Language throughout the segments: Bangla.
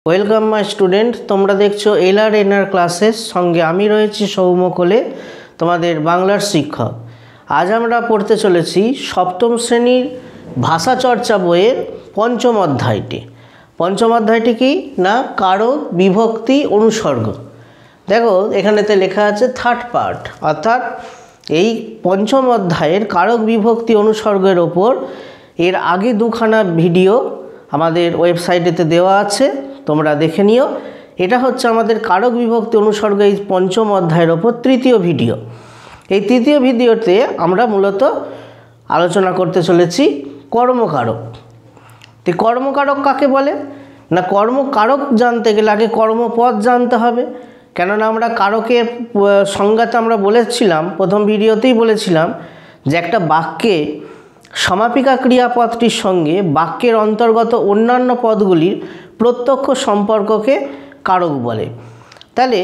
ওয়েলকাম মাই স্টুডেন্ট, তোমরা দেখছো এলআরএনআর ক্লাসের সঙ্গে আমি রয়েছি সৌম্য কোলে, তোমাদের বাংলার শিক্ষক। আজ আমরা পড়তে চলেছি সপ্তম শ্রেণীর ভাষা চর্চা বইয়ের পঞ্চম অধ্যায়টি। পঞ্চম অধ্যায়টি কি না, কারক বিভক্তি অনুসর্গ। দেখো এখানেতে লেখা আছে থার্ড পার্ট, অর্থাৎ এই পঞ্চম অধ্যায়ের কারক বিভক্তি অনুসর্গের ওপর এর আগে দুখানা ভিডিও আমাদের ওয়েবসাইটেতে দেওয়া আছে, তোমরা দেখে নিও। এটা হচ্ছে আমাদের কারক বিভক্তি অনুসর্গ এই পঞ্চম অধ্যায়ের ওপর তৃতীয় ভিডিও। এই তৃতীয় ভিডিওতে আমরা মূলত আলোচনা করতে চলেছি কর্মকারক। তো কর্মকারক কাকে বলে না, কর্মকারক জানতে গেলে আগে কর্মপদ জানতে হবে। কেননা আমরা কারকের সংজ্ঞাতে আমরা বলেছিলাম, প্রথম ভিডিওতেই বলেছিলাম যে একটা বাক্যে সমাপিকা ক্রিয়াপদটির সঙ্গে বাক্যের অন্তর্গত অন্যান্য পদগুলির প্রত্যক্ষ সম্পর্ককে কারক বলে। তাহলে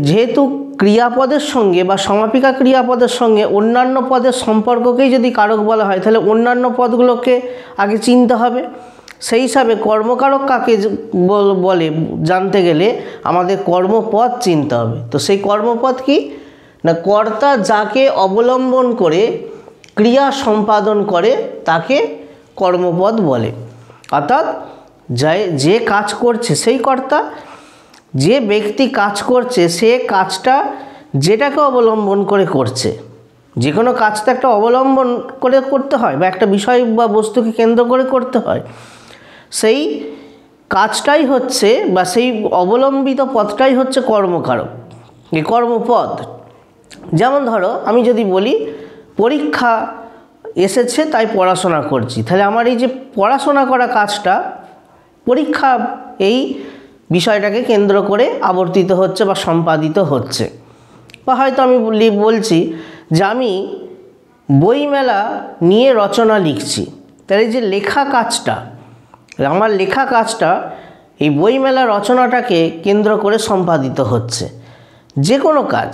যেহেতু ক্রিয়াপদের সঙ্গে বা সমাপিকা ক্রিয়াপদের সঙ্গে অন্যান্য পদের সম্পর্ককেই যদি কারক বলা হয়, তাহলে অন্যান্য পদগুলোকে আগে চিনতে হবে। সেই হিসাবে কর্মকারক কাকে বলে জানতে গেলে আমাদের কর্মপদ চিনতে হবে। তো সেই কর্মপদ কি না, কর্তা যাকে অবলম্বন করে ক্রিয়া সম্পাদন করে তাকে কর্মপদ বলে। অর্থাৎ যে কাজ করছে সেই কর্তা, যে ব্যক্তি কাজ করছে সে কাজটা যেটাকে অবলম্বন করে করছে। যে কোনো কাজটা একটা অবলম্বন করে করতে হয় বা একটা বিষয় বা বস্তুকে কেন্দ্র করে করতে হয়, সেই কাজটাই হচ্ছে বা সেই অবলম্বিত পথটাই হচ্ছে কর্মকারক, এই কর্মপদ। যেমন ধরো আমি যদি বলি পরীক্ষা এসেছে তাই পড়াশোনা করছি, তাহলে আমার এই যে পড়াশোনা করা কাজটা পরীক্ষা এই বিষয়টাকে কেন্দ্র করে আবর্তিত হচ্ছে বা সম্পাদিত হচ্ছে। বা হয়তো আমি বলছি যে আমি বইমেলা নিয়ে রচনা লিখছি, তাহলে যে লেখা কাজটা, আমার লেখা কাজটা এই বইমেলা রচনাটাকে কেন্দ্র করে সম্পাদিত হচ্ছে। যে কোনো কাজ,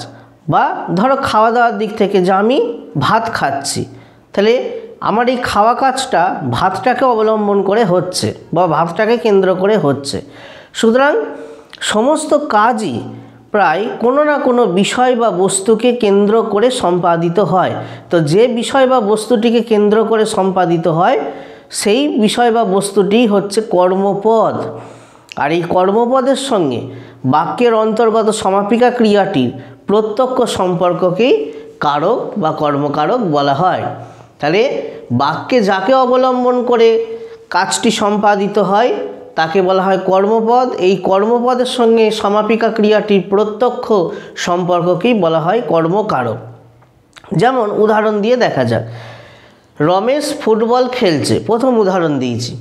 বা ধরো খাওয়া দাওয়ার দিক থেকে যে আমি ভাত খাচ্ছি, তাহলে আমার এই খাওয়া কাজটা ভাতটাকে অবলম্বন করে হচ্ছে বা ভাতটাকে কেন্দ্র করে হচ্ছে। সুতরাং সমস্ত কাজই প্রায় কোনো না কোনো বিষয় বা বস্তুকে কেন্দ্র করে সম্পাদিত হয়। তো যে বিষয় বা বস্তুটিকে কেন্দ্র করে সম্পাদিত হয় সেই বিষয় বা বস্তুটি হচ্ছে কর্মপদ। আর এই কর্মপদের সঙ্গে বাক্যের অন্তর্গত সমাপিকা ক্রিয়াটির প্রত্যক্ষ সম্পর্ককেই কারক বা কর্মকারক বলা হয়। তাহলে বাক্যে যাকে অবলম্বন করে কাজটি সম্পাদিত হয় তাকে বলা হয় কর্মপদ। এই কর্মপদের সঙ্গে সমাপিকা ক্রিয়াটির প্রত্যক্ষ সম্পর্ককেই বলা হয় কর্মকারক। যেমন উদাহরণ দিয়ে দেখা যাক, রমেশ ফুটবল খেলছে, প্রথম উদাহরণ দিয়েছি।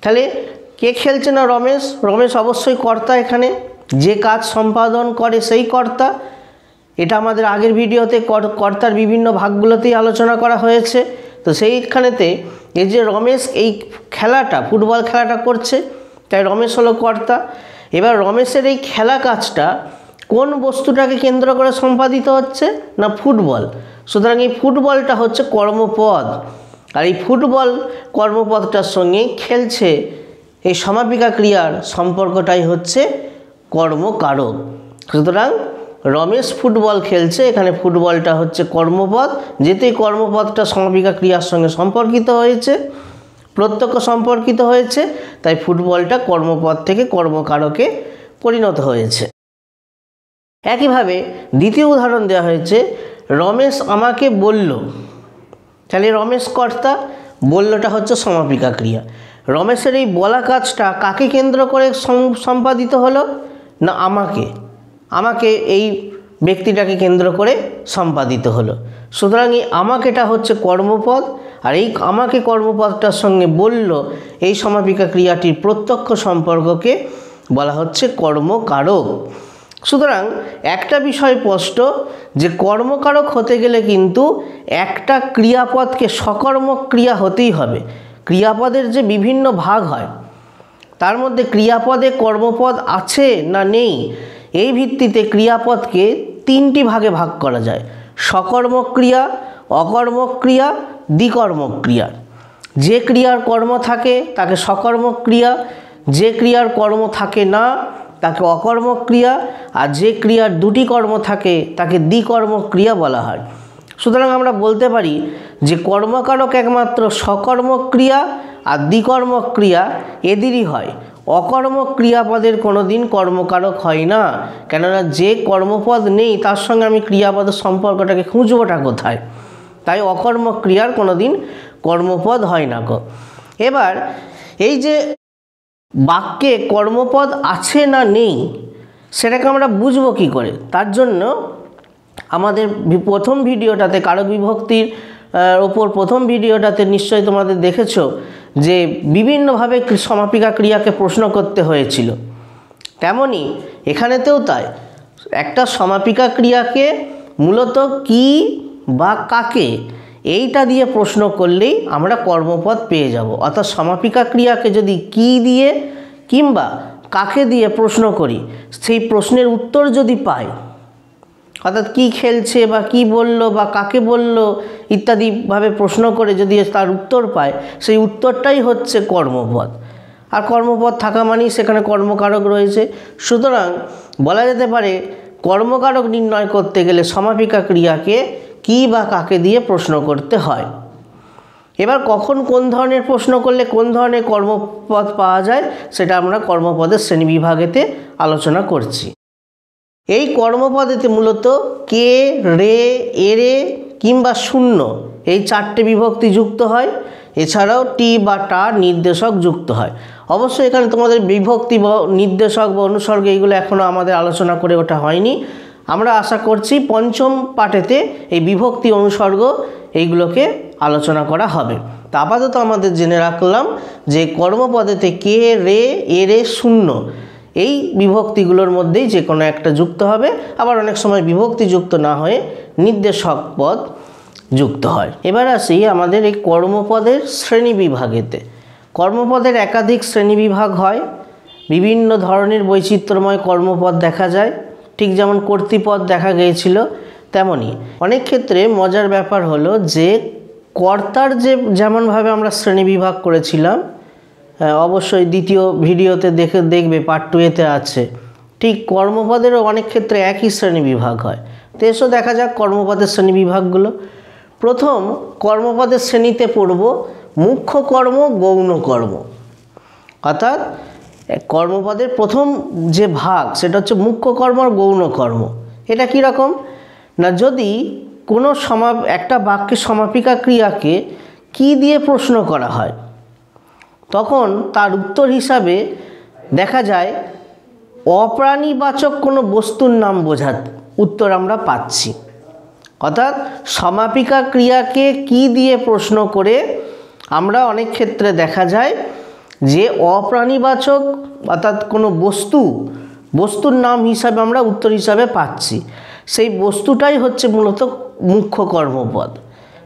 তাহলে কে খেলছে না, রমেশ। রমেশ অবশ্যই কর্তা, এখানে যে কাজ সম্পাদন করে সেই কর্তা। এটা আমাদের আগের ভিডিওতে কর্তার বিভিন্ন ভাগগুলোতেই আলোচনা করা হয়েছে। তো সেইখানেতে এই যে রমেশ এই খেলাটা ফুটবল খেলাটা করছে, তাই রমেশ হলো কর্তা। এবার রমেশের এই খেলা কাজটা কোন বস্তুটাকে কেন্দ্র করে সম্পাদিত হচ্ছে না, ফুটবল। সুতরাং এই ফুটবলটা হচ্ছে কর্মপদ। আর এই ফুটবল কর্মপদটার সঙ্গে খেলছে এই সমাপিকা ক্রিয়ার সম্পর্কটাই হচ্ছে কর্মকারক। সুতরাং রমেশ ফুটবল খেলছে, এখানে ফুটবলটা হচ্ছে কর্মপদ। যেহেতু এই কর্মপদটা সমাপিকা ক্রিয়ার সঙ্গে সম্পর্কিত হয়েছে, প্রত্যক্ষ সম্পর্কিত হয়েছে, তাই ফুটবলটা কর্মপদ থেকে কর্মকারকে পরিণত হয়েছে। একইভাবে দ্বিতীয় উদাহরণ দেওয়া হয়েছে, রমেশ আমাকে বলল। তাহলে রমেশ কর্তা, বললটা হচ্ছে সমাপিকা ক্রিয়া। রমেশের এই বলা কাজটা কাকে কেন্দ্র করে সম্পাদিত হলো না, আমাকে এই ব্যক্তিটাকে কেন্দ্র করে সম্পাদিত হলো। সুতরাং এই আমাকেটা হচ্ছে কর্মপদ। আর এই আমাকে কর্মপদটার সঙ্গে বলল এই সমাপিকা ক্রিয়াটির প্রত্যক্ষ সম্পর্ককে বলা হচ্ছে কর্মকারক। সুতরাং একটা বিষয় স্পষ্ট যে কর্মকারক হতে গেলে কিন্তু একটা ক্রিয়াপদকে সকর্মক ক্রিয়া হতেই হবে। ক্রিয়াপদের যে বিভিন্ন ভাগ হয় তার মধ্যে ক্রিয়াপদে কর্মপদ আছে না নেই, এই ভিত্তিতে ক্রিয়াপদকে তিনটি ভাগে ভাগ করা যায়: সকর্মক ক্রিয়া, অকর্মক ক্রিয়া, দ্বিকর্মক ক্রিয়া। যে ক্রিয়ার কর্ম থাকে তাকে সকর্মক ক্রিয়া, যে ক্রিয়ার কর্ম থাকে না তাকে অকর্মক ক্রিয়া, আর যে ক্রিয়ার দুটি কর্ম থাকে তাকে দ্বিকর্মক ক্রিয়া বলা হয়। সুতরাং আমরা বলতে পারি যে কর্মকারক একমাত্র সকর্মক ক্রিয়া আর দ্বিকর্মক ক্রিয়া এদেরই হয়। অকর্মক ক্রিয়াপদের কোনো দিন কর্মকারক হয় না, কেননা যে কর্মপদ নেই তার সঙ্গে আমি ক্রিয়াপদের সম্পর্কটাকে খুঁজবোটা কোথায়? তাই অকর্মক ক্রিয়ার কোনো দিন কর্মপদ হয় না গো। এবার এই যে বাক্যে কর্মপদ আছে না নেই সেটাকে আমরা বুঝবো কী করে? তার জন্য আমাদের প্রথম ভিডিওটাতে কারক বিভক্তির ওপর প্রথম ভিডিওটাতে নিশ্চয়ই তোমাদের দেখেছো যে বিভিন্নভাবে সমাপিকা ক্রিয়াকে প্রশ্ন করতে হয়েছিল, তেমনি এখানেতেও তাই। একটা সমাপিকা ক্রিয়াকে মূলত কি বা কাকে এইটা দিয়ে প্রশ্ন করলেই আমরা কর্মপদ পেয়ে যাব। অর্থাৎ সমাপিকা ক্রিয়াকে যদি কি দিয়ে কিংবা কাকে দিয়ে প্রশ্ন করি, সেই প্রশ্নের উত্তর যদি পাই, অর্থাৎ কি খেলছে বা কি বলল বা কাকে বলল ইত্যাদিভাবে প্রশ্ন করে যদি তার উত্তর পায়, সেই উত্তরটাই হচ্ছে কর্মপদ। আর কর্মপদ থাকা মানেই সেখানে কর্মকারক রয়েছে। সুতরাং বলা যেতে পারে কর্মকারক নির্ণয় করতে গেলে সমাপিকা ক্রিয়াকে কি বা কাকে দিয়ে প্রশ্ন করতে হয়। এবার কখন কোন ধরনের প্রশ্ন করলে কোন ধরনের কর্মপদ পাওয়া যায় সেটা আমরা কর্মপদের শ্রেণীবিভাগেতে আলোচনা করছি। এই কর্মপদেতে মূলত কে, রে, এরে কিংবা শূন্য এই চারটে বিভক্তি যুক্ত হয়। এছাড়াও টি বা টা নির্দেশক যুক্ত হয়। অবশ্যই এখানে তোমাদের বিভক্তি বা নির্দেশক বা অনুসর্গ এইগুলো এখনও আমাদের আলোচনা করে ওঠা হয়নি। আমরা আশা করছি পঞ্চম পাঠেতে এই বিভক্তি অনুসর্গ এইগুলোকে আলোচনা করা হবে। তা আপাতত আমাদের জেনে রাখলাম যে কর্মপদেতে কে, রে, এরে, শূন্য এই বিভক্তিগুলোর মধ্যেই যে কোনো একটা যুক্ত হবে। আবার অনেক সময় বিভক্তি যুক্ত না হয়ে নির্দেশক পদ যুক্ত হয়। এবার আসি আমাদের এই কর্মপদের শ্রেণীবিভাগেতে। কর্মপদের একাধিক শ্রেণীবিভাগ হয়, বিভিন্ন ধরনের বৈচিত্র্যময় কর্মপদ দেখা যায়। ঠিক যেমন কর্তৃপদ দেখা গিয়েছিল, তেমনি অনেক ক্ষেত্রে মজার ব্যাপার হলো যে কর্তার যেমনভাবে আমরা শ্রেণীবিভাগ করেছিলাম, অবশ্যই দ্বিতীয় ভিডিওতে দেখবে পার্ট 2-তে আছে, ঠিক কর্মপদেরও অনেক ক্ষেত্রে একই শ্রেণীবিভাগ হয়। তো এসো দেখা যাক কর্মপদের শ্রেণীবিভাগগুলো। প্রথম কর্মপদের শ্রেণীতে পড়ব মুখ্য কর্ম, গৌণ কর্ম। অর্থাৎ কর্মপদের প্রথম যে ভাগ সেটা হচ্ছে মুখ্য কর্ম আর গৌণ কর্ম। এটা কীরকম না, যদি কোনো একটা বাক্যে সমাপিকা ক্রিয়াকে কি দিয়ে প্রশ্ন করা হয়, তখন তার উত্তর হিসাবে দেখা যায় অপ্রাণীবাচক কোনো বস্তুর নাম বোঝার উত্তর আমরা পাচ্ছি। অর্থাৎ সমাপিকা ক্রিয়াকে কি দিয়ে প্রশ্ন করে আমরা অনেক ক্ষেত্রে দেখা যায় যে অপ্রাণীবাচক অর্থাৎ কোনো বস্তুর নাম হিসাবে আমরা উত্তর হিসাবে পাচ্ছি। সেই বস্তুটাই হচ্ছে মূলত মুখ্য কর্মপদ,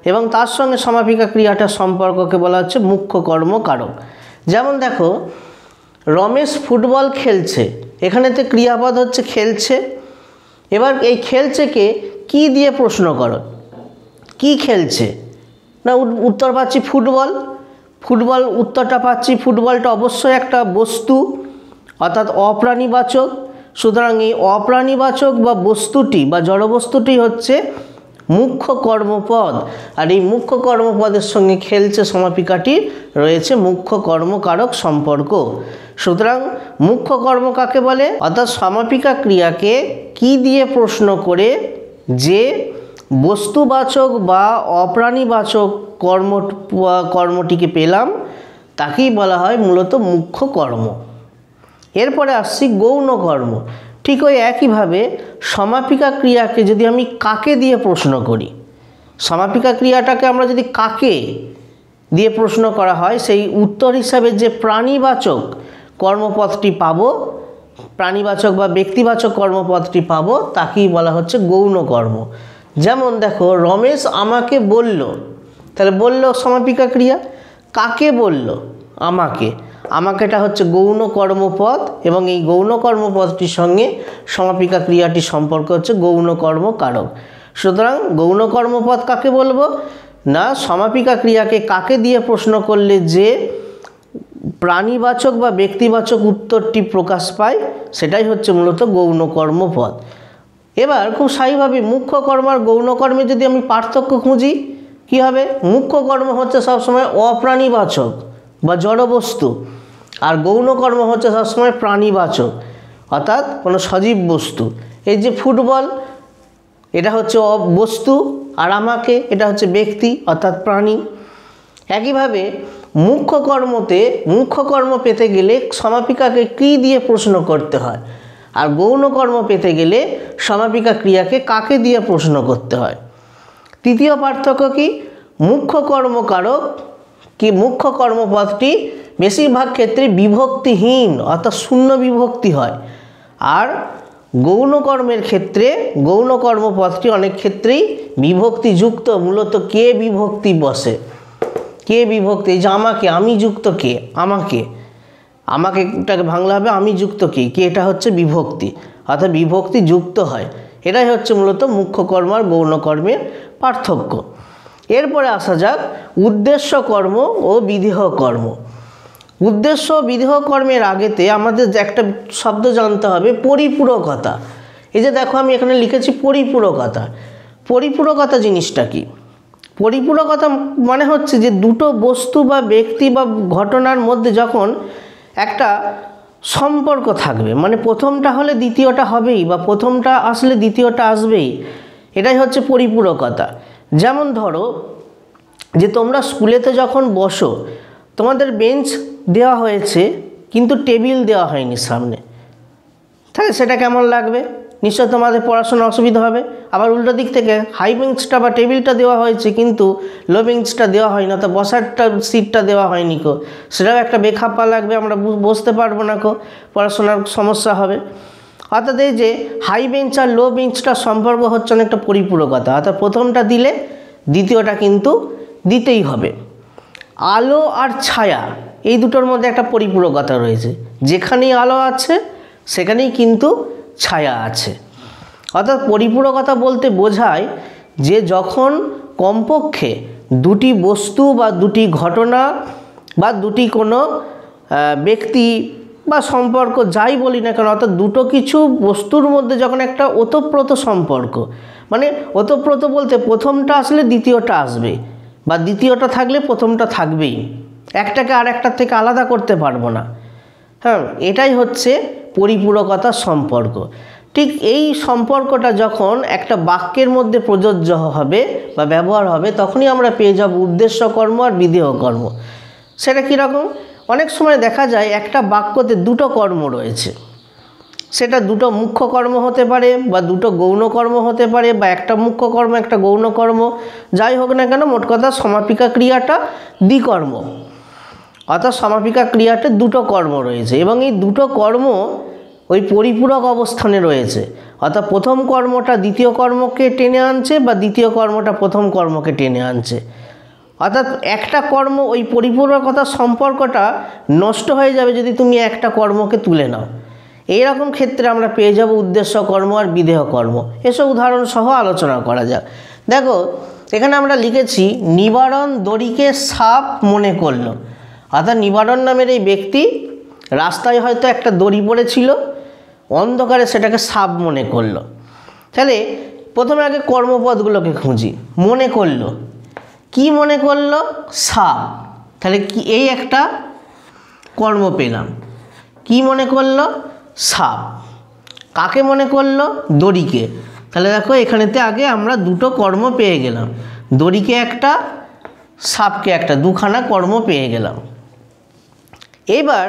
এবং তার সঙ্গে সমাপিকা ক্রিয়াটার সম্পর্ককে বলা হচ্ছে মুখ্য কর্মকারক। যেমন দেখো, রমেশ ফুটবল খেলছে, এখানেতে ক্রিয়াপদ হচ্ছে খেলছে। এবার এই খেলছেকে কি দিয়ে প্রশ্ন করো, কি খেলছে না, উত্তর পাচ্ছি ফুটবল। ফুটবল উত্তরটা পাচ্ছি, ফুটবলটা অবশ্যই একটা বস্তু অর্থাৎ অপ্রাণীবাচক। সুতরাং এই অপ্রাণীবাচক বা বস্তুটি বা জড়বস্তুটি হচ্ছে মুখ্য কর্মপদ, আর এই মুখ্য কর্মপদের সঙ্গে খেলছে সমাপিকাটি রয়েছে মুখ্য কর্মকারক সম্পর্ক। সুতরাং মুখ্য কর্ম কাকে বলে? অর্থাৎ সমাপিকা ক্রিয়াকে কি দিয়ে প্রশ্ন করে যে বস্তুবাচক বা অপ্রাণীবাচক কর্মটিকে পেলাম তাকেই বলা হয় মূলত মুখ্য কর্ম। এরপরে আসছি গৌণ কর্ম। ঠিক ওই একইভাবে সমাপিকা ক্রিয়াকে যদি আমি কাকে দিয়ে প্রশ্ন করি, সমাপিকা ক্রিয়াটাকে আমরা যদি কাকে দিয়ে প্রশ্ন করা হয়, সেই উত্তর হিসাবে যে প্রাণীবাচক কর্মপদটি পাবো, প্রাণীবাচক বা ব্যক্তিবাচক কর্মপদটি পাবো, তাকেই বলা হচ্ছে গৌণ কর্ম। যেমন দেখো, রমেশ আমাকে বলল, তাহলে বলল সমাপিকা ক্রিয়া, কাকে বলল? আমাকে। আমাকেটা হচ্ছে গৌণ কর্মপদ, এবং এই গৌণ কর্মপদটির সঙ্গে সমাপিকা ক্রিয়াটির সম্পর্ক হচ্ছে গৌণ কর্মকারক। সুতরাং গৌণ কর্মপদ কাকে বলবো না, সমাপিকা ক্রিয়াকে কাকে দিয়ে প্রশ্ন করলে যে প্রাণীবাচক বা ব্যক্তিবাচক উত্তরটি প্রকাশ পায়, সেটাই হচ্ছে মূলত গৌণ কর্মপদ। এবার খুব স্বাভাবিকভাবে মুখ্য কর্ম আর গৌণ কর্মে যদি আমি পার্থক্য খুঁজি, কী হবে? মুখ্য কর্ম হচ্ছে সবসময় অপ্রাণীবাচক বা জড়বস্তু, আর গৌণ কর্ম হচ্ছে সবসময় প্রাণীবাচক, অর্থাৎ কোনো সজীব বস্তু। এই যে ফুটবল, এটা হচ্ছে বস্তু, আর আমাকে এটা হচ্ছে ব্যক্তি অর্থাৎ প্রাণী। একইভাবে মুখ্য কর্ম পেতে গেলে সমাপিকাকে কী দিয়ে প্রশ্ন করতে হয়, আর গৌণ কর্ম পেতে গেলে সমাপিকা ক্রিয়াকে কাকে দিয়ে প্রশ্ন করতে হয়। তৃতীয় পার্থক্য কি? মুখ্য কর্মকারক কি মুখ্য কর্মপদটি বেশিরভাগ ক্ষেত্রে বিভক্তিহীন অর্থাৎ শূন্য বিভক্তি হয়, আর গৌণ কর্মের ক্ষেত্রে গৌণ কর্মপদটি অনেক ক্ষেত্রেই বিভক্তিযুক্ত, মূলত কে বিভক্তি বসে। কে বিভক্তি, এই যে আমাকে, আমি যুক্ত কে, আমাকেটাকে ভাঙলে হবে আমি যুক্ত কে, এটা হচ্ছে বিভক্তি, অর্থাৎ বিভক্তি যুক্ত হয়। এটাই হচ্ছে মূলত মুখ্য কর্ম আর গৌণ কর্মের পার্থক্য। এরপরে আসা যাক উদ্দেশ্য কর্ম ও বিধেয় কর্ম। উদ্দেশ্য বিধেয় কর্মের আগেতে আমাদের একটা শব্দ জানতে হবে, পরিপূরকতা। এই যে দেখো আমি এখানে লিখেছি পরিপূরকতা। পরিপূরকতা জিনিসটা কি? পরিপূরকতা মানে হচ্ছে যে দুটো বস্তু বা ব্যক্তি বা ঘটনার মধ্যে যখন একটা সম্পর্ক থাকবে, মানে প্রথমটা হলে দ্বিতীয়টা হবেই বা প্রথমটা আসলে দ্বিতীয়টা আসবেই, এটাই হচ্ছে পরিপূরকতা। যেমন ধরো যে তোমরা স্কুলেতে যখন বসো, তোমাদের বেঞ্চ দেওয়া হয়েছে কিন্তু টেবিল দেওয়া হয়নি সামনে, তাহলে সেটা কেমন লাগবে? নিশ্চয় তোমাদের পড়াশোনা অসুবিধা হবে। আবার উল্টো দিক থেকে হাই বেঞ্চটা বা টেবিলটা দেওয়া হয়েছে কিন্তু লো বেঞ্চটা দেওয়া হয়নি, তো বসারটা সিটটা দেওয়া হয়নি কো, সেটাও একটা বেখাপ্পা লাগবে, আমরা বসতে পারবো না কো, পড়াশোনার সমস্যা হবে। অর্থাৎ এই যে হাই বেঞ্চ আর লো বেঞ্চটার সম্পর্ক হচ্ছে অনেকটা পরিপূরকতা, অর্থাৎ প্রথমটা দিলে দ্বিতীয়টা কিন্তু দিতেই হবে। আলো আর ছায়া, এই দুটোর মধ্যে একটা পরিপূরকতা রয়েছে, যেখানেই আলো আছে সেখানেই কিন্তু ছায়া আছে। অর্থাৎ পরিপূরকতা বলতে বোঝায় যে যখন কমপক্ষে দুটি বস্তু বা দুটি ঘটনা বা দুটি কোনো ব্যক্তি বা সম্পর্ক যাই বলি না কেন, অর্থাৎ দুটো কিছু বস্তুর মধ্যে যখন একটা ওতপ্রোত সম্পর্ক, মানে ওতপ্রোত বলতে প্রথমটা আসলে দ্বিতীয়টা আসবে বা দ্বিতীয়টা থাকলে প্রথমটা থাকবেই, একটাকে আর একটার থেকে আলাদা করতে পারবো না। হ্যাঁ, এটাই হচ্ছে পরিপূরকতার সম্পর্ক। ঠিক এই সম্পর্কটা যখন একটা বাক্যের মধ্যে প্রযোজ্য হবে বা ব্যবহার হবে, তখনই আমরা পেয়ে যাব উদ্দেশ্য কর্ম আর বিধেয় কর্ম। সেটা কীরকম? অনেক সময় দেখা যায় একটা বাক্যতে দুটো কর্ম রয়েছে, সেটা দুটো মুখ্য কর্ম হতে পারে বা দুটো গৌণ কর্ম হতে পারে বা একটা মুখ্য কর্ম একটা গৌণ কর্ম, যাই হোক না কেন, মোট কথা সমাপিকা ক্রিয়াটা দ্বিকর্ম, অর্থাৎ সমাপিকা ক্রিয়াতে দুটো কর্ম রয়েছে এবং এই দুটো কর্ম ওই পরিপূরক অবস্থানে রয়েছে, অর্থাৎ প্রথম কর্মটা দ্বিতীয় কর্মকে টেনে আনছে বা দ্বিতীয় কর্মটা প্রথম কর্মকে টেনে আনছে। অর্থাৎ একটা কর্ম, ওই পরিপূরকতার সম্পর্কটা নষ্ট হয়ে যাবে যদি তুমি একটা কর্মকে তুলে নাও। এইরকম ক্ষেত্রে আমরা পেয়ে যাব উদ্দেশ্য কর্ম আর বিধেয় কর্ম। এসব উদাহরণ সহ আলোচনা করা যাক। দেখো এখানে আমরা লিখেছি নিবারণ দড়িকে সাপ মনে করল। অর্থাৎ নিবারণ নামের এই ব্যক্তি রাস্তায় হয়তো একটা দড়ি পড়েছিল, অন্ধকারে সেটাকে সাপ মনে করলো। তাহলে প্রথমে আগে কর্মপদগুলোকে খুঁজি। মনে করলো, কি মনে করলো? সাপ। তাহলে কি এই একটা কর্ম পেলাম। কি মনে করলো? সাপ। কাকে মনে করলো? দড়িকে। তাহলে দেখো এখানেতে আগে আমরা দুটো কর্ম পেয়ে গেলাম, দড়িকে একটা সাপকে একটা, দুখানা কর্ম পেয়ে গেলাম। এবার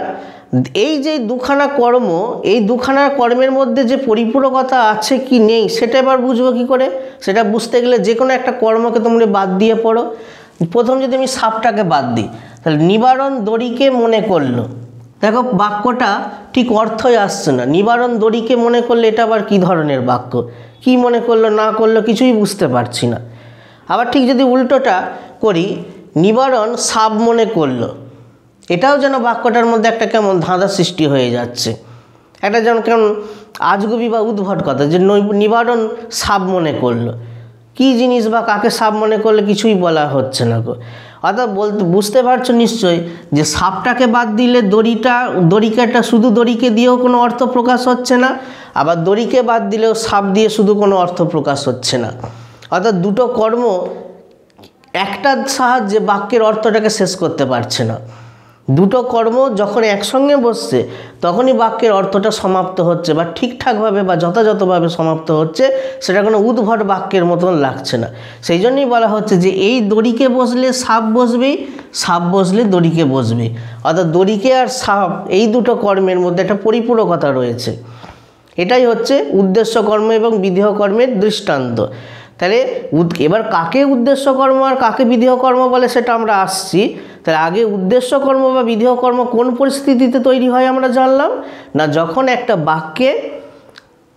এই যে দুখানা কর্ম, এই দুখানা কর্মের মধ্যে যে পরিপূরকতা আছে কি নেই সেটা এবার বুঝবো কী করে? সেটা বুঝতে গেলে যে কোনো একটা কর্মকে তোমরা বাদ দিয়ে পড়ো। প্রথম যদি আমি সাপটাকে বাদ দিই, তাহলে নিবারণ দড়িকে মনে করলো। দেখো বাক্যটা ঠিক অর্থই আসছে না। নিবারণ দড়িকে মনে করলে এটা আবার কী ধরনের বাক্য? কি মনে করলো না করলো কিছুই বুঝতে পারছি না। আবার ঠিক যদি উল্টোটা করি, নিবারণ সাপ মনে করলো, এটাও যেন বাক্যটার মধ্যে একটা কেমন ধাঁধা সৃষ্টি হয়ে যাচ্ছে, একটা যেন কেমন আজগুবি বা উদ্ভট কথা, যে নিবারণ সাপ মনে করলো। কি জিনিস বা কাকে সাপ মনে করলে কিছুই বলা হচ্ছে না গো। অর্থাৎ বুঝতে পারছো নিশ্চয়ই যে সাপটাকে বাদ দিলে দড়িকাটা শুধু দড়িকে দিয়েও কোনো অর্থ প্রকাশ হচ্ছে না, আবার দড়িকে বাদ দিলেও সাপ দিয়ে শুধু কোনো অর্থ প্রকাশ হচ্ছে না। অর্থাৎ দুটো কর্ম একটার সাহায্যে বাক্যের অর্থটাকে শেষ করতে পারছে না। দুটো কর্ম যখন একসঙ্গে বসছে তখনই বাক্যের অর্থটা সমাপ্ত হচ্ছে বা ঠিকঠাকভাবে বা যথাযথভাবে সমাপ্ত হচ্ছে, সেটা কোনো উদ্ভট বাক্যের মতন লাগছে না। সেই জন্যই বলা হচ্ছে যে এই দড়িকে বসলে সাপ বসবেই, সাপ বসলে দড়িকে বসবে। অর্থাৎ দড়িকে আর সাপ এই দুটো কর্মের মধ্যে একটা পরিপূরকতা রয়েছে। এটাই হচ্ছে উদ্দেশ্য কর্ম এবং বিধেয় কর্মের দৃষ্টান্ত। তাহলে এবার কাকে উদ্দেশ্য কর্ম আর কাকে বিধেয় কর্ম বলে সেটা আমরা আসছি। তাহলে আগে উদ্দেশ্য কর্ম বা বিধেয় কর্ম কোন পরিস্থিতিতে তৈরি হয় আমরা জানলাম না, যখন একটা বাক্যে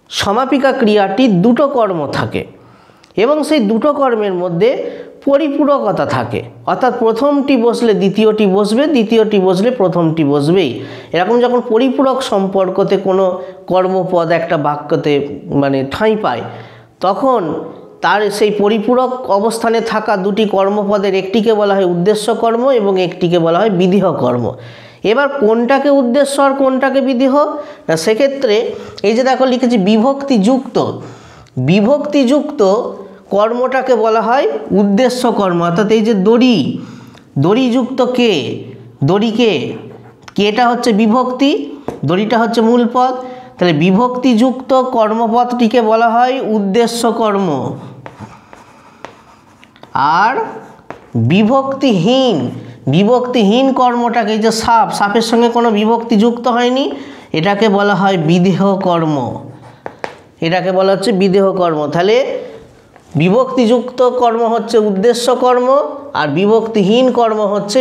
সমাপিকা ক্রিয়াটি দুটো কর্ম থাকে এবং সেই দুটো কর্মের মধ্যে পরিপূরকতা থাকে। অর্থাৎ প্রথমটি বসলে দ্বিতীয়টি বসবে, দ্বিতীয়টি বসলে প্রথমটি বসবেই। এরকম যখন পরিপূরক সম্পর্কতে কোনো কর্মপদ একটা বাক্যতে মানে ঠাঁই পায়, তখন তার সেই পরিপূরক অবস্থানে থাকা দুটি কর্মপদের একটিকে বলা হয় উদ্দেশ্য কর্ম এবং একটিকে বলা হয় বিধেয় কর্ম। এবার কোনটাকে উদ্দেশ্য আর কোনটাকে বিধেয়, না সেক্ষেত্রে এই যে দেখো লিখেছি বিভক্তিযুক্ত, বিভক্তিযুক্ত কর্মটাকে বলা হয় উদ্দেশ্য কর্ম। অর্থাৎ এই যে দড়িযুক্ত কে, দড়িকে, কেটা হচ্ছে বিভক্তি, দড়িটা হচ্ছে মূল পদ, তাহলে বিভক্তিযুক্ত কর্মপদটিকে বলা হয় উদ্দেশ্য কর্ম। আর বিভক্তিহীন কর্মটাকে, এই যে সাপের সঙ্গে কোনো বিভক্তি যুক্ত হয়নি, এটাকে বলা হয় বিধেয় কর্ম, এটাকে বলা হচ্ছে বিধেয় কর্ম। তাহলে বিভক্তিযুক্ত কর্ম হচ্ছে উদ্দেশ্য কর্ম আর বিভক্তিহীন কর্ম হচ্ছে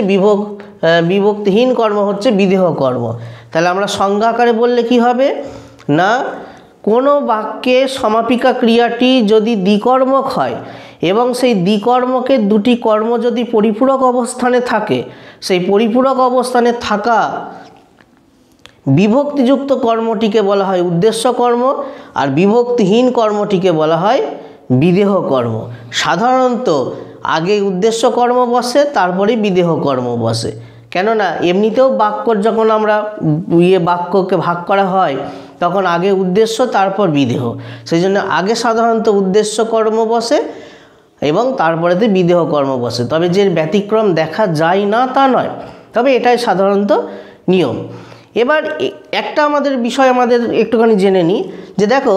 বিধেয় কর্ম। তাহলে আমরা সংজ্ঞা আকারে বললে কি হবে না, কোনো বাক্যে সমাপিকা ক্রিয়াটি যদি দ্বিকর্মক হয় এবং সেই দ্বিকর্মকের দুটি কর্ম যদি পরিপূরক অবস্থানে থাকে, সেই পরিপূরক অবস্থানে থাকা বিভক্তিযুক্ত কর্মটিকে বলা হয় উদ্দেশ্য কর্ম আর বিভক্তিহীন কর্মটিকে বলা হয় বিধেয় কর্ম। সাধারণত আগে উদ্দেশ্য কর্ম বসে তারপরে বিধেয় কর্ম বসে, কেননা এমনিতেও বাক্যর যখন আমরা বাক্যকে ভাগ করা হয় তখন আগে উদ্দেশ্য তারপর বিধেয়, সেই জন্য আগে সাধারণত উদ্দেশ্য কর্ম বসে এবং তারপরেতে বিধেয় কর্ম বসে। তবে যে ব্যতিক্রম দেখা যায় না তা নয়, তবে এটাই সাধারণত নিয়ম। এবার একটা বিষয় আমাদের একটুখানি জেনে নিই যে দেখো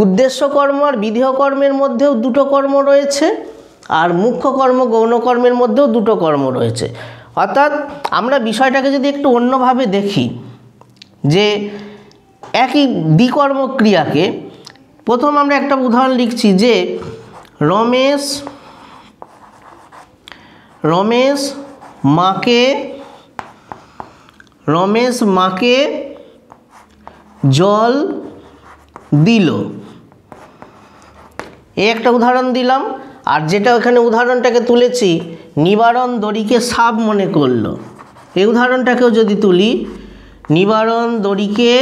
উদ্দেশ্য কর্ম আর বিধেয় কর্মের মধ্যেও দুটো কর্ম রয়েছে আর মুখ্য কর্ম গৌণ কর্মের মধ্যেও দুটো কর্ম রয়েছে। অর্থাৎ আমরা বিষয়টাকে যদি একটু অন্যভাবে দেখি, যে একই দ্বিকর্ম ক্রিয়াকে, প্রথম আমরা একটা উদাহরণ লিখছি যে রমেশ মাকে জল দিল, এই একটা উদাহরণ দিলাম। আর যেটা ওখানে উদাহরণটাকে তুলেছি নিবারণ দড়িকে সাপ মনে করলো, এই উদাহরণটাকেও যদি তুলি নিবারণ দড়িকে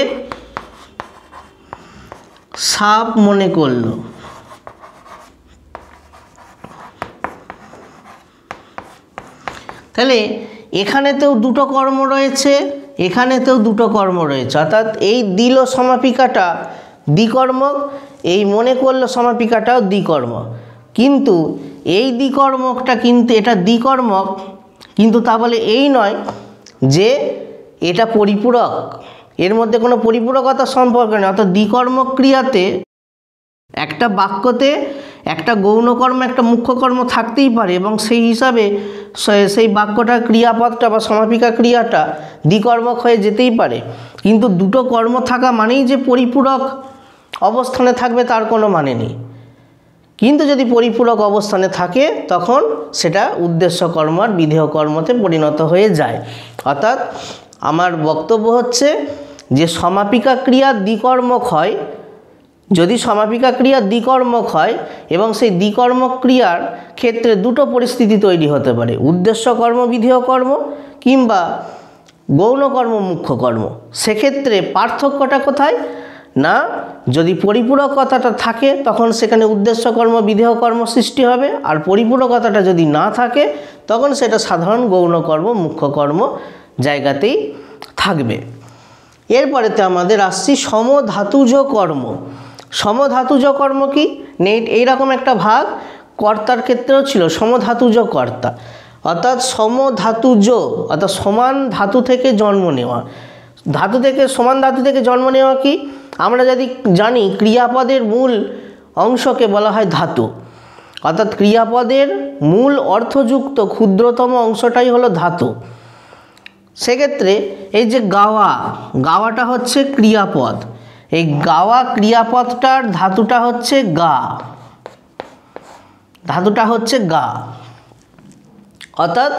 সাপ মনে করলো, তাহলে এখানেতেও দুটো কর্ম রয়েছে, এখানেতেও দুটো কর্ম রয়েছে। অর্থাৎ এই দিল সমাপিকাটা দ্বিকর্মক, এই মনে করলো সমাপিকাটাও দ্বিকর্মক। কিন্তু এই দ্বিকর্মকটা কিন্তু এটা দ্বিকর্মক, কিন্তু তা বলে এই নয় যে এটা পরিপূরক, এর মধ্যে কোনো পরিপূরকতার সম্পর্ক নেই। অর্থাৎ দ্বিকর্মক ক্রিয়াতে একটা বাক্যতে একটা গৌণকর্ম একটা মুখ্য কর্ম থাকতেই পারে এবং সেই হিসাবে সেই বাক্যটার ক্রিয়াপদটা বা সমাপিকা ক্রিয়াটা দ্বিকর্মক হয়ে যেতেই পারে। কিন্তু দুটো কর্ম থাকা মানেই যে পরিপূরক অবস্থানে থাকবে তার কোনো মানে নেই। কিন্তু যদি পরিপূরক অবস্থানে থাকে তখন সেটা উদ্দেশ্য কর্ম আর বিধেয় কর্মতে পরিণত হয়ে যায়। অর্থাৎ আমার বক্তব্য হচ্ছে যে সমাপিকা ক্রিয়া দ্বিকর্মক হয়, যদি সমাপিকা ক্রিয়া দ্বিকর্মক হয় এবং সেই দ্বিকর্মক ক্রিয়ার ক্ষেত্রে দুটো পরিস্থিতি তৈরি হতে পারে, উদ্দেশ্য কর্ম বিধেয় কর্ম কিংবা গৌণ কর্ম মুখ্য কর্ম। সেক্ষেত্রে পার্থক্যটা কোথায় না, যদি পরিপূরকতাটা থাকে তখন সেখানে উদ্দেশ্য কর্ম বিধেয় কর্ম সৃষ্টি হবে, আর পরিপূরকতাটা যদি না থাকে তখন সেটা সাধারণ গৌণ কর্ম মুখ্য কর্ম জায়গাতেই থাকবে। এরপরেতে আমাদের আসছি সমধাতুজ কর্ম। সমধাতুজ কর্ম কি? নেট এইরকম একটা ভাগ কর্তার ক্ষেত্রেও ছিল, সমধাতুজ কর্তা, অর্থাৎ সমধাতুজ অর্থাৎ সমান ধাতু থেকে জন্ম নেওয়া। ধাতু থেকে সমান ধাতু থেকে জন্ম নেওয়া কি? আমরা যদি জানি ক্রিয়াপদের মূল অংশকে বলা হয় ধাতু, অর্থাৎ ক্রিয়াপদের মূল অর্থযুক্ত ক্ষুদ্রতম অংশটাই হলো ধাতু। সেক্ষেত্রে এই যে গাওয়া, গাওয়াটা হচ্ছে ক্রিয়াপদ, এই গাওয়া ক্রিয়াপদটার ধাতুটা হচ্ছে গা, ধাতুটা হচ্ছে গা। অর্থাৎ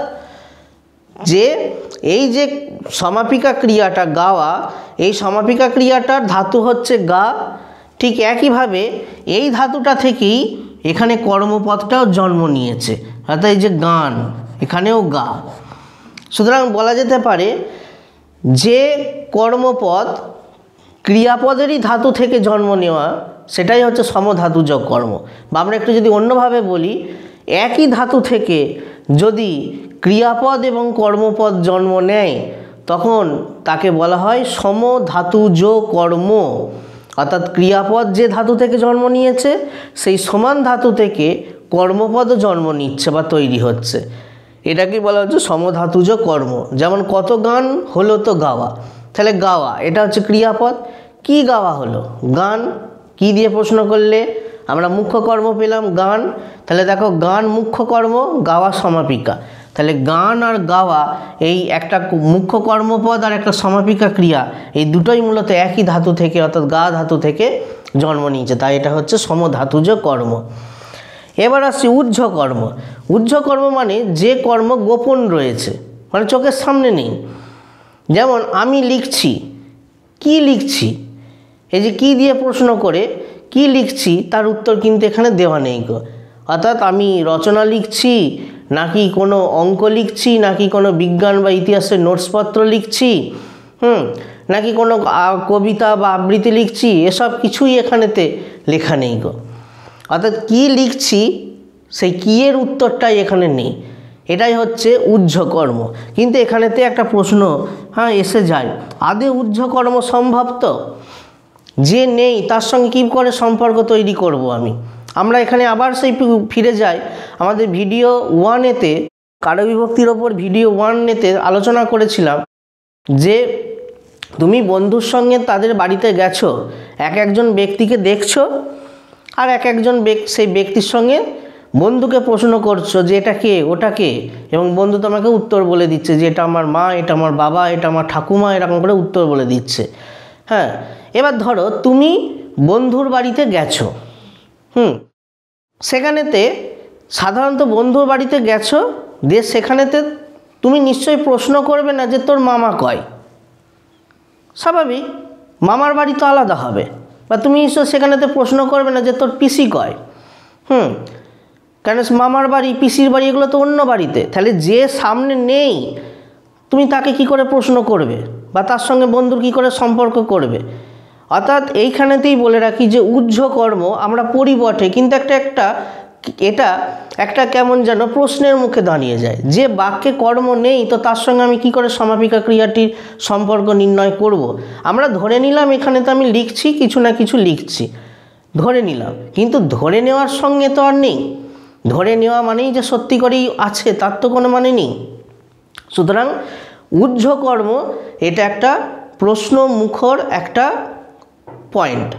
যে এই যে সমাপিকা ক্রিয়াটা গাওয়া, এই সমাপিকা ক্রিয়াটার ধাতু হচ্ছে গা। ঠিক একইভাবে এই ধাতুটা থেকেই এখানে কর্মপদটাও জন্ম নিয়েছে, অর্থাৎ এই যে গান, এখানেও গা। সুতরাং বলা যেতে পারে যে কর্মপদ ক্রিয়াপদেরই ধাতু থেকে জন্ম নেওয়া সেটাই হচ্ছে সমধাতুজ কর্ম। বা আমরা একটু যদি অন্যভাবে বলি, একই ধাতু থেকে যদি ক্রিয়াপদ এবং কর্মপদ জন্ম নেয় তখন তাকে বলা হয় সমধাতুজ কর্ম। অর্থাৎ ক্রিয়াপদ যে ধাতু থেকে জন্ম নিয়েছে সেই সমান ধাতু থেকে কর্মপদও জন্ম নিচ্ছে বা তৈরি হচ্ছে, এটাকে বলা হচ্ছে সমধাতুজ কর্ম। যেমন কত গান হলো তো গাওয়া, তাহলে গাওয়া এটা হচ্ছে ক্রিয়াপদ। কি গাওয়া হলো? গান। কি দিয়ে প্রশ্ন করলে আমরা মুখ্য কর্ম পেলাম গান, তাহলে দেখো গান মুখ্য কর্ম, গাওয়া সমাপিকা। তাহলে গান আর গাওয়া এই একটা মুখ্য কর্মপদ আর একটা সমাপিকা ক্রিয়া, এই দুটোই মূলত একই ধাতু থেকে অর্থাৎ গা ধাতু থেকে জন্ম নিয়েছে, তাই এটা হচ্ছে সমধাতুজ কর্ম। এবার আসছি উহ্য কর্ম। উহ্য কর্ম মানে যে কর্ম গোপন রয়েছে, মানে চোখের সামনে নেই। যেমন আমি লিখছি, কি লিখছি, এই যে কি দিয়ে প্রশ্ন করে কি লিখছি তার উত্তর কিন্তু এখানে দেওয়া নেই গো। অর্থাৎ আমি রচনা লিখছি নাকি কোনো অঙ্ক লিখছি নাকি কোনো বিজ্ঞান বা ইতিহাসের নোটসপত্র লিখছি, নাকি কোনো কবিতা বা আবৃত্তি লিখছি, এসব কিছুই এখানেতে লেখা নেই গো। অর্থাৎ কি লিখছি সেই কিয়ের উত্তরটাই এখানে নেই, এটাই হচ্ছে উহ্য কর্ম। কিন্তু এখানেতে একটা প্রশ্ন এসে যায়, আদৌ উহ্য কর্ম সম্ভব? তো যে নেই তার সঙ্গে কী করে সম্পর্ক তৈরি করব আমরা এখানে আবার সেই ফিরে যাই আমাদের ভিডিও 1-এতে, কারবিভক্তির ওপর ভিডিও 1-এতে আলোচনা করেছিলাম যে তুমি বন্ধুর সঙ্গে তাদের বাড়িতে গেছো, একজন ব্যক্তিকে দেখছো আর একজন সেই ব্যক্তির সঙ্গে বন্ধুকে প্রশ্ন করছো যে এটা কে ওটা কে, এবং বন্ধু তোমাকে উত্তর বলে দিচ্ছে যে এটা আমার মা, এটা আমার বাবা, এটা আমার ঠাকুমা, এরকম করে উত্তর বলে দিচ্ছে। হ্যাঁ, এবার ধরো তুমি বন্ধুর বাড়িতে গেছো, সেখানেতে সাধারণত বন্ধুর বাড়িতে গেছো দিয়ে সেখানেতে তুমি নিশ্চয়ই প্রশ্ন করবে না যে তোর মামা কয়, স্বাভাবিক, মামার বাড়ি তো আলাদা হবে। বা তুমি নিশ্চয় সেখানেতে প্রশ্ন করবে না যে তোর পিসি কয়, কেন মামার বাড়ি পিসির বাড়ি এগুলো তো অন্য বাড়িতে। তাহলে যে সামনে নেই তুমি তাকে কি করে প্রশ্ন করবে বা তার সঙ্গে বন্ধুর কি করে সম্পর্ক করবে? অর্থাৎ এইখানেতেই বলে রাখি যে উহ্য কর্ম আমরা পরিবটে, কিন্তু এটা একটা কেমন যেন প্রশ্নের মুখে দাঁড়িয়ে যায় যে বাক্যে কর্ম নেই তো তার সঙ্গে আমি কি করে সমাপিকা ক্রিয়াটির সম্পর্ক নির্ণয় করব। আমরা ধরে নিলাম এখানে তো আমি লিখছি, কিছু না কিছু লিখছি, ধরে নিলাম, কিন্তু ধরে নেওয়ার সঙ্গে তো আর নেই। ধরে নেওয়া মানেই যে সত্যি করেই আছে তার তো কোনো মানে নেই। সুতরাং উহ্য কর্ম এটা একটা প্রশ্ন মুখর একটা পয়েন্ট।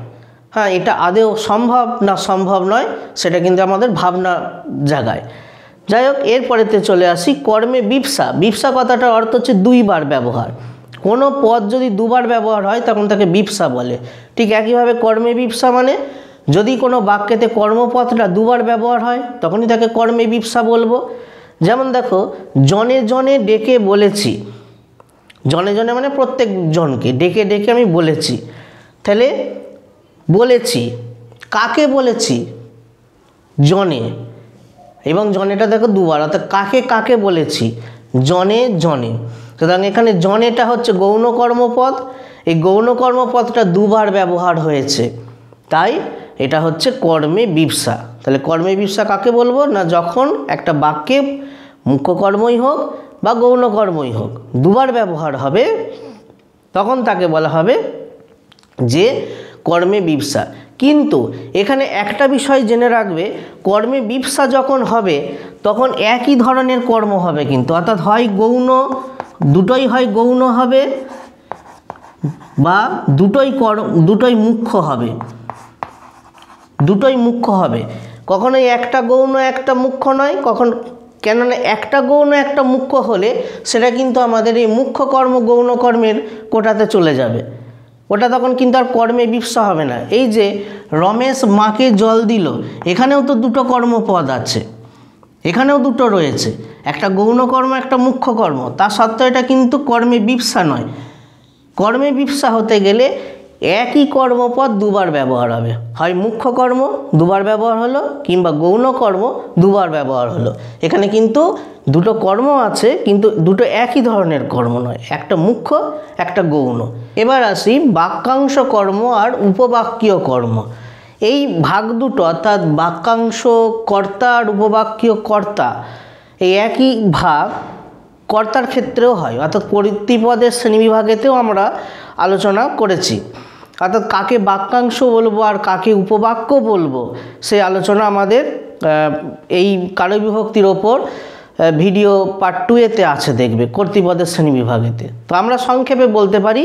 এটা আদৌ সম্ভব না সম্ভব নয় সেটা কিন্তু আমাদের ভাবনা জাগায়। যাই হোক, এরপরেতে চলে আসি কর্মে বিপসা। বিপসা কথাটার অর্থ হচ্ছে দুইবার ব্যবহার। কোনো পদ যদি দুবার ব্যবহার হয় তখন তাকে বিপসা বলে। ঠিক একইভাবে কর্মে বিপসা মানে যদি কোনো বাক্যেতে কর্মপদটা দুবার ব্যবহার হয় তখনই তাকে কর্মে বিপসা বলবো। যেমন দেখো, জনে জনে ডেকে বলেছি, জনে জনে মানে প্রত্যেক জনকে ডেকে ডেকে আমি বলেছি। তাহলে বলেছি কাকে বলেছি? জনে, এবং জনেটা দেখো দুবার, অর্থাৎ কাকে কাকে বলেছি? জনে জনে। সুতরাং এখানে জনেটা হচ্ছে গৌণ কর্মপদ, এই গৌণ কর্মপদটা দুবার ব্যবহার হয়েছে। তাই এটা হচ্ছে কর্মে বিপ্সা। তাহলে কর্মে বিপ্সা কাকে বলবো না, যখন একটা বাক্যে মুখ্য কর্মই হোক বা গৌণ কর্মই হোক দুবার ব্যবহার হবে তখন তাকে বলা হবে যে কর্মে বিপ্সা। কিন্তু এখানে একটা বিষয় জেনে রাখবে, কর্মে বিপ্সা যখন হবে তখন একই ধরনের কর্ম হবে কিন্তু, অর্থাৎ হয় গৌণ, দুটোই হয় গৌণ হবে বা দুটোই মুখ্য হবে, দুটোই মুখ্য হবে। কখনোই একটা গৌণ একটা মুখ্য নয়, কেননা একটা গৌণ একটা মুখ্য হলে সেটা কিন্তু আমাদের এই মুখ্য কর্ম গৌণ কর্মের কোটাতে চলে যাবে, ওটা তখন কিন্তু আর কর্মে বিপ্সা হবে না। এই যে রমেশ মাকে জল দিল, এখানেও তো দুটো কর্মপদ আছে, এখানেও দুটো রয়েছে, একটা গৌণ কর্ম একটা মুখ্য কর্ম, তা সত্ত্বেও এটা কিন্তু কর্মে বিপ্সা নয়। কর্মে বিপ্সা হতে গেলে একই কর্মপদ দুবার ব্যবহার হবে, হয় মুখ্য কর্ম দুবার ব্যবহার হলো কিংবা গৌণ কর্ম দুবার ব্যবহার হলো। এখানে কিন্তু দুটো কর্ম আছে কিন্তু দুটো একই ধরনের কর্ম নয়, একটা মুখ্য একটা গৌণ। এবার আসি বাক্যাংশ কর্ম আর উপবাক্যীয় কর্ম। এই ভাগ দুটো অর্থাৎ বাক্যাংশ কর্তা আর উপবাক্যীয় কর্তা এই একই ভাগ কর্তার ক্ষেত্রেও হয়, অর্থাৎ কর্তৃপদের শ্রেণীবিভাগেতেও আমরা আলোচনা করেছি। অর্থাৎ কাকে বাক্যাংশ বলবো আর কাকে উপবাক্য বলবো সেই আলোচনা আমাদের এই কারকবিভক্তির ওপর ভিডিও পার্ট 2-এতে আছে, দেখবে কর্তৃপদের শ্রেণীবিভাগেতে। তো আমরা সংক্ষেপে বলতে পারি,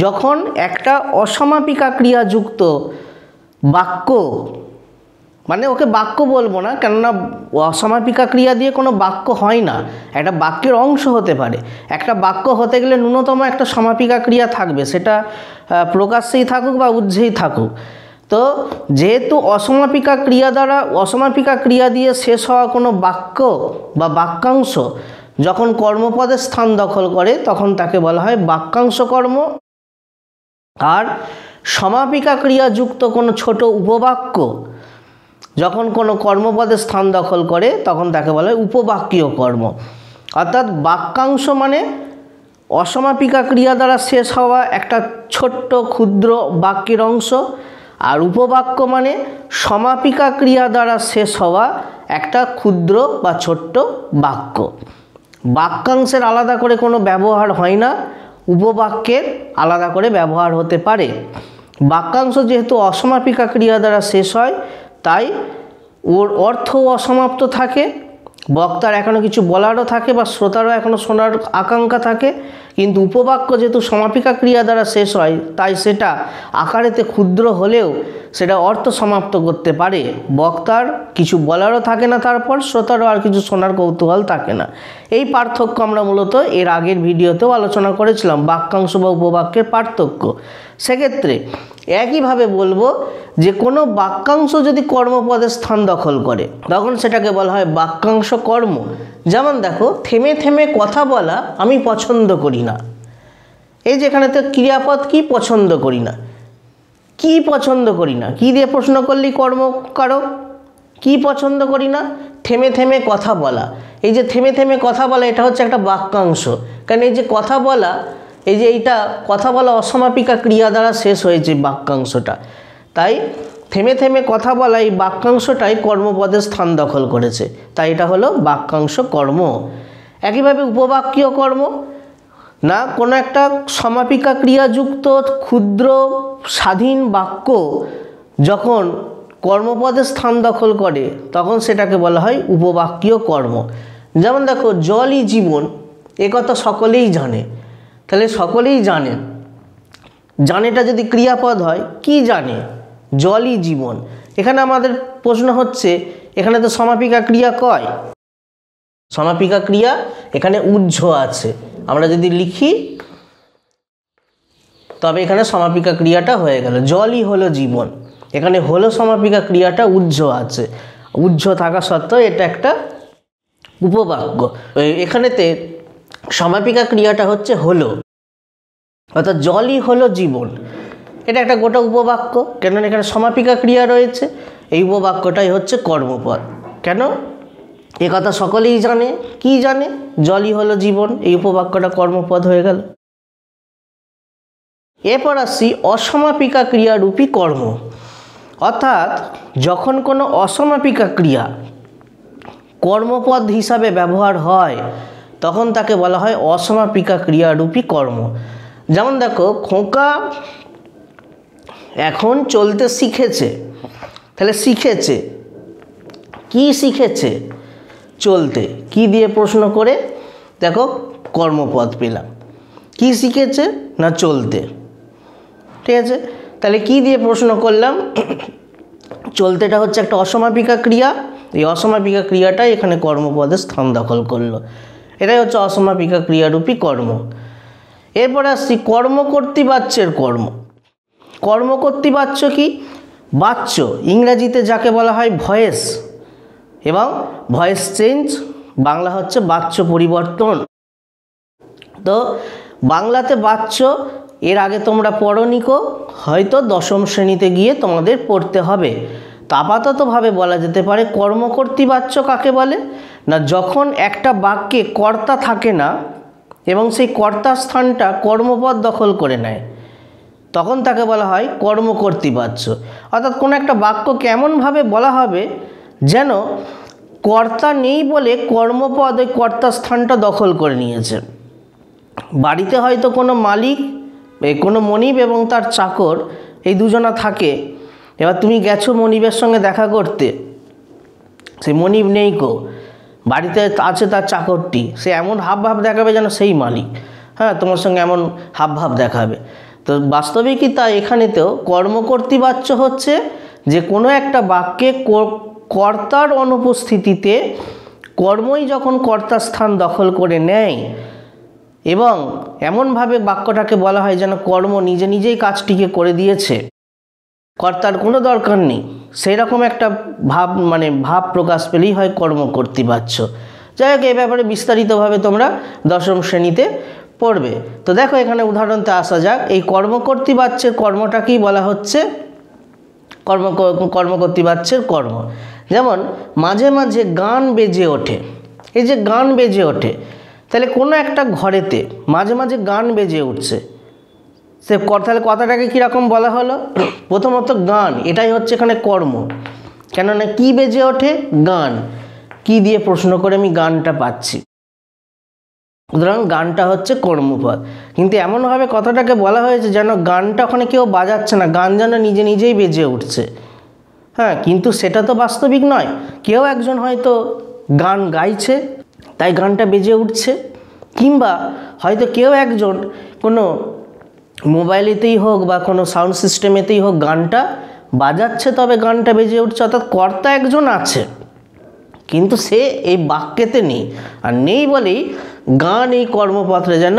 যখন একটা অসমাপিকা ক্রিয়াযুক্ত বাক্য, মানে ওকে বাক্য বলবো না কেননা অসমাপিকা ক্রিয়া দিয়ে কোনো বাক্য হয় না, একটা বাক্যের অংশ হতে পারে। একটা বাক্য হতে গেলে ন্যূনতম একটা সমাপিকা ক্রিয়া থাকবে, সেটা প্রকাশ্যেই থাকুক বা উজ্জেই থাকুক। তো যেহেতু অসমাপিকা ক্রিয়া দিয়ে শেষ হওয়া কোনো বাক্য বা বাক্যাংশ যখন কর্মপদের স্থান দখল করে তখন তাকে বলা হয় বাক্যাংশ কর্ম। আর সমাপিকা ক্রিয়াযুক্ত কোনো ছোট উপবাক্য যখন কোনো কর্মপদের স্থান দখল করে তখন তাকে বলা হয় উপবাক্যীয় কর্ম। অর্থাৎ বাক্যাংশ মানে অসমাপিকা ক্রিয়া দ্বারা শেষ হওয়া একটা ছোট্ট ক্ষুদ্র বাক্যের অংশ, আর উপবাক্য মানে সমাপিকা ক্রিয়া দ্বারা শেষ হওয়া একটা ক্ষুদ্র বা ছোট্ট বাক্য। বাক্যাংশের আলাদা করে কোনো ব্যবহার হয় না, উপবাক্যের আলাদা করে ব্যবহার হতে পারে। বাক্যাংশ যেহেতু অসমাপিকা ক্রিয়া দ্বারা শেষ হয় তাই ওর অর্থও অসমাপ্ত থাকে, বক্তার এখনও কিছু বলারও থাকে বা শ্রোতারও এখনও শোনার আকাঙ্ক্ষা থাকে। কিন্তু উপবাক্য যেহেতু সমাপিকা ক্রিয়া দ্বারা শেষ হয় তাই সেটা আকারেতে ক্ষুদ্র হলেও সেটা অর্থ সমাপ্ত করতে পারে, বক্তার কিছু বলারও থাকে না, তারপর শ্রোতারও আর কিছু শোনার কৌতূহল থাকে না। এই পার্থক্য আমরা মূলত এর আগের ভিডিওতেও আলোচনা করেছিলাম, বাক্যাংশ বা উপবাক্যের পার্থক্য। সেক্ষেত্রে একইভাবে বলবো যে কোনো বাক্যাংশ যদি কর্মপদের স্থান দখল করে তখন সেটাকে বলা হয় বাক্যাংশ কর্ম। যেমন দেখো, থেমে থেমে কথা বলা আমি পছন্দ করি না, এই যেখানে তো ক্রিয়াপদ কি পছন্দ করি না, কি পছন্দ করি না, কি দিয়ে প্রশ্ন করলি কর্মকারক, কি পছন্দ করি না, থেমে থেমে কথা বলা। এই যে থেমে থেমে কথা বলা এটা হচ্ছে একটা বাক্যাংশ, কারণ এই যে কথা বলা, এই যে এইটা কথা বলা অসমাপিকা ক্রিয়া দ্বারা শেষ হয়েছে বাক্যাংশটা, তাই থেমে থেমে কথা বলা এই বাক্যাংশটাই কর্মপদের স্থান দখল করেছে, তাই এটা হলো বাক্যাংশ কর্ম। একইভাবে উপবাক্যীয় কর্ম, না কোনো একটা সমাপিকা ক্রিয়াযুক্ত ক্ষুদ্র স্বাধীন বাক্য যখন কর্মপদের স্থান দখল করে তখন সেটাকে বলা হয় উপবাক্যীয় কর্ম। যেমন দেখো, জলই জীবন, এ কথা সকলেই জানে, তাহলে সকলেই জানে, জানেটা যদি ক্রিয়াপদ হয়, কি জানে, জলই জীবন। এখানে আমাদের প্রশ্ন হচ্ছে, এখানে তো সমাপিকা ক্রিয়া কয়, সমাপিকা ক্রিয়া এখানে উজ্জ আছে, আমরা যদি লিখি তবে এখানে সমাপিকা ক্রিয়াটা হয়ে গেল, জলই হলো জীবন। এখানে হলো সমাপিকা ক্রিয়াটা উজ্জ আছে, উজ্জ থাকা সত্ত্বেও এটা একটা উপবাক্য। এখানেতে সমাপিকা ক্রিয়াটা হচ্ছে হলো, অর্থাৎ জলই হলো জীবন, এটা একটা গোটা উপবাক্য, কেন এখানে সমাপিকা ক্রিয়া রয়েছে। এই উপবাক্যটাই হচ্ছে কর্মপদ। কেন? এ কথা সকলেই জানে, কি জানে, জলই হলো জীবন, এই উপবাক্যটা কর্মপদ হয়ে গেল। এরপর আসছি অসমাপিকা ক্রিয়ারূপী কর্ম। অর্থাৎ যখন কোনো অসমাপিকা ক্রিয়া কর্মপদ হিসাবে ব্যবহার হয় তখন তাকে বলা হয় অসমাপিকা ক্রিয়ারূপী কর্ম। যেমন দেখো, খোকা এখন চলতে শিখেছে, তাহলে শিখেছে, কি শিখেছে? চলতে। কি দিয়ে প্রশ্ন করে? দেখো কর্মপদ পেলাম। কি শিখেছে? না চলতে। ঠিক আছে, তাহলে কি দিয়ে প্রশ্ন করলাম? চলতেটা হচ্ছে একটা অসমাপিকা ক্রিয়া, এই অসমাপিকা ক্রিয়াটাই এখানে কর্মপদের স্থান দখল করলো। এটাই হচ্ছে অসমাপিকা ক্রিয়ারূপী কর্ম। এরপরে আসছি কর্মকর্তৃবাচ্যের কর্ম। কর্মকর্তৃবাচ্য কি? বাচ্য, ইংরেজিতে যাকে বলা হয় ভয়েস এবং ভয়েস চেঞ্জ, বাংলা হচ্ছে বাচ্য পরিবর্তন। তো বাংলাতে বাচ্য এর আগে তোমরা পড়নিকো, হয়তো দশম শ্রেণীতে গিয়ে তোমাদের পড়তে হবে। তো আপাততভাবে বলা যেতে পারে কর্মকর্তৃবাচ্য কাকে বলে? না যখন একটা বাক্যে কর্তা থাকে না এবং সেই কর্তার স্থানটা কর্মপদ দখল করে নেয় তখন তাকে বলা হয় কর্মকর্তৃবাচ্য। অর্থাৎ কোনো একটা বাক্য কেমনভাবে বলা হবে যেন কর্তা নেই বলে কর্মপদ ওই কর্তার স্থানটা দখল করে নিয়েছে। বাড়িতে হয়তো কোনো মালিক, কোনো মনিব এবং তার চাকর, এই দুজনা থাকে। এবার তুমি গেছো মনিবের সঙ্গে দেখা করতে, সেই মনিব নেই কো, বাড়িতে আছে তার চাকরটি, সে এমন হাবভাব দেখাবে যেন সেই মালিক, হ্যাঁ তোমার সঙ্গে এমন হাবভাব দেখাবে। তো বাস্তবিকই তা এখানেতেও কর্মকর্তৃবাচ্য হচ্ছে যে কোনো একটা বাক্যে কর্তার অনুপস্থিতিতে কর্মই যখন কর্তার স্থান দখল করে নেয় এবং এমনভাবে বাক্যটাকে বলা হয় যেন কর্ম নিজে নিজেই কাজটিকে করে দিয়েছে, কর্তার কোনো দরকার নেই, সেই রকম একটা ভাব প্রকাশ পেলেই হয় কর্মকর্তৃবাচ্য। যাই হোক, এই ব্যাপারে বিস্তারিতভাবে তোমরা দশম শ্রেণীতে পড়বে। তো দেখো এখানে উদাহরণতে আসা যাক। এই কর্মকর্তৃবাচ্যের কর্মটাকেই বলা হচ্ছে কর্মকর্তৃবাচ্যের কর্ম। যেমন মাঝে মাঝে গান বেজে ওঠে। এই যে গান বেজে ওঠে, তাহলে কোনো একটা ঘরেতে মাঝে মাঝে গান বেজে উঠছে, তাহলে কথাটাকে কীরকম বলা হলো? প্রথমত গান, এটাই হচ্ছে এখানে কর্ম। কেননা কি বেজে ওঠে? গান। কি দিয়ে প্রশ্ন করে আমি গানটা পাচ্ছি? সুতরাং গানটা হচ্ছে কর্মপদ। কিন্তু এমনভাবে কথাটাকে বলা হয়েছে যেন গানটা ওখানে কেউ বাজাচ্ছে না, গান যেন নিজে নিজেই বেজে উঠছে। হ্যাঁ, কিন্তু সেটা তো বাস্তবিক নয়। কেউ একজন হয়তো গান গাইছে, তাই গানটা বেজে উঠছে, কিংবা হয়তো কেউ একজন কোনো মোবাইলেতেই হোক বা কোনো সাউন্ড সিস্টেমেতেই হোক গানটা বাজাচ্ছে, তবে গানটা বেজে উঠছে। অর্থাৎ কর্তা একজন আছে কিন্তু সে এই বাক্যেতে নেই, আর নেই বলেই গান এই কর্মপত্রে যেন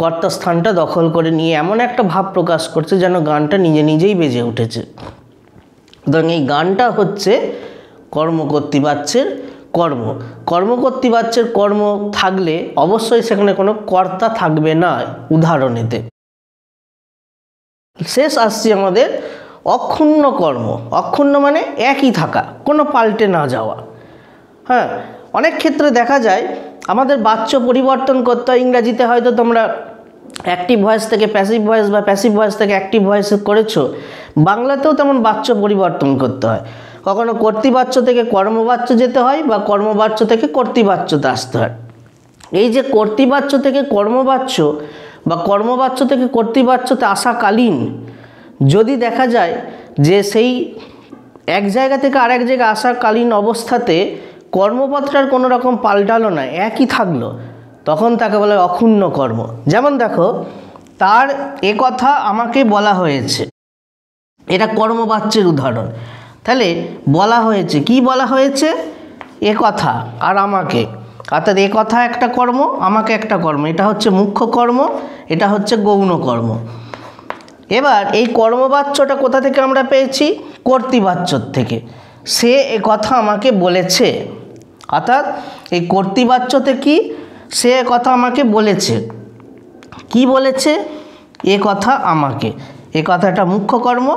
কর্তা স্থানটা দখল করে নিয়ে এমন একটা ভাব প্রকাশ করছে যেন গানটা নিজে নিজেই বেজে উঠেছে। সুতরাং এই গানটা হচ্ছে কর্মকর্তৃবাচ্যের কর্ম। কর্মকর্তৃবাচ্যের কর্ম থাকলে অবশ্যই সেখানে কোনো কর্তা থাকবে না উদাহরণেতে। শেষ আসছে আমাদের অক্ষুণ্ণ কর্ম। অক্ষুণ্ণ মানে একই থাকা, কোনো পাল্টে না যাওয়া। হ্যাঁ, অনেক ক্ষেত্রে দেখা যায় আমাদের বাচ্য পরিবর্তন করতে হয়। ইংরাজিতে হয়তো তোমরা অ্যাক্টিভ ভয়েস থেকে প্যাসিভ ভয়েস বা প্যাসিভ ভয়েস থেকে অ্যাক্টিভ ভয়েস করেছো, বাংলাতেও তেমন বাচ্য পরিবর্তন করতে হয়। কখনো কর্তৃবাচ্য থেকে কর্মবাচ্য যেতে হয় বা কর্মবাচ্য থেকে কর্তৃবাচ্যতে আসতে হয়। এই যে কর্তৃবাচ্য থেকে কর্মবাচ্য বা কর্মবাচ্য থেকে কর্তৃবাচ্যতে আসাকালীন যদি দেখা যায় যে সেই এক জায়গা থেকে আরেক জায়গায় আসাকালীন অবস্থাতে কর্মপদটার কোনো রকম পাল্টালো না, একই থাকলো, তখন তাকে বলে অক্ষুণ্ণ কর্ম। যেমন দেখো, তার এ কথা আমাকে বলা হয়েছে, এটা কর্মবাচ্যের উদাহরণ। তাহলে বলা হয়েছে, কি বলা হয়েছে? এ কথা আর আমাকে, অর্থাৎ এ কথা একটা কর্ম, আমাকে একটা কর্ম। এটা হচ্ছে মুখ্য কর্ম, এটা হচ্ছে গৌণ কর্ম। এবার এই কর্মবাচ্যটা কোথা থেকে আমরা পেয়েছি? কর্তৃবাচ্যর থেকে। সে এ কথা আমাকে বলেছে, অর্থাৎ এই কর্তৃবাচ্যতে কি? সে এ কথা আমাকে বলেছে। কি বলেছে? এ কথা আমাকে। এ কথাটা মুখ্য কর্ম,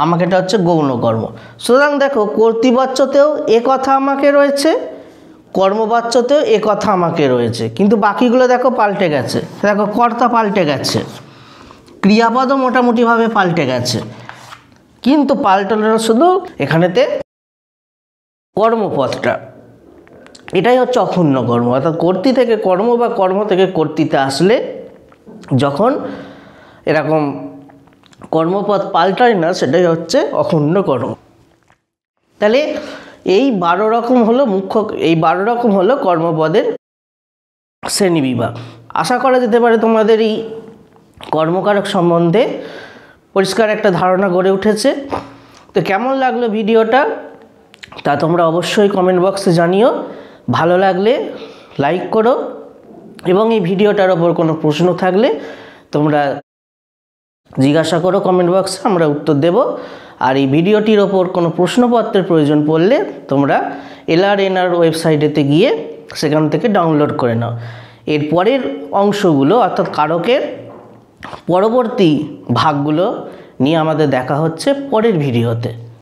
আমাকেটা হচ্ছে গৌণ কর্ম। সুতরাং দেখো, কর্তৃবাচ্যতেও এ কথা আমাকে রয়েছে, কর্মবাচ্যতেও এ কথা আমাকে রয়েছে, কিন্তু বাকিগুলো দেখো পাল্টে গেছে। দেখো কর্তা পাল্টে গেছে, ক্রিয়াপদও মোটামুটিভাবে পাল্টে গেছে, কিন্তু পাল্টালো না শুধু এখানেতে কর্মপদটা। এটাই হচ্ছে অক্ষুণ্ণ কর্ম, অর্থাৎ কর্তৃ থেকে কর্ম বা কর্ম থেকে কর্তৃতে আসলে যখন এরকম কর্মপদ পাল্টায় না, সেটাই হচ্ছে অক্ষুণ্ণ কর্ম। তাহলে এই 12 রকম হলো মুখ্য, এই 12 রকম হলো কর্মপদের শ্রেণীবিভাগ। আশা করা যেতে পারে তোমাদের এই কর্মকারক সম্বন্ধে পরিষ্কার একটা ধারণা গড়ে উঠেছে। তো কেমন লাগলো ভিডিওটা তা তোমরা অবশ্যই কমেন্ট বক্সে জানিও। ভালো লাগলে লাইক করো, এবং এই ভিডিওটার ওপর কোনো প্রশ্ন থাকলে তোমরা জিজ্ঞাসা করো কমেন্ট বক্সে, আমরা উত্তর দেব। আর এই ভিডিওটির ওপর কোনো প্রশ্নপত্রের প্রয়োজন পড়লে তোমরা LRNR ওয়েবসাইটেতে গিয়ে সেখান থেকে ডাউনলোড করে নাও। এর পরের অংশগুলো অর্থাৎ কারকের পরবর্তী ভাগগুলো নিয়ে আমাদের দেখা হচ্ছে পরের ভিডিওতে।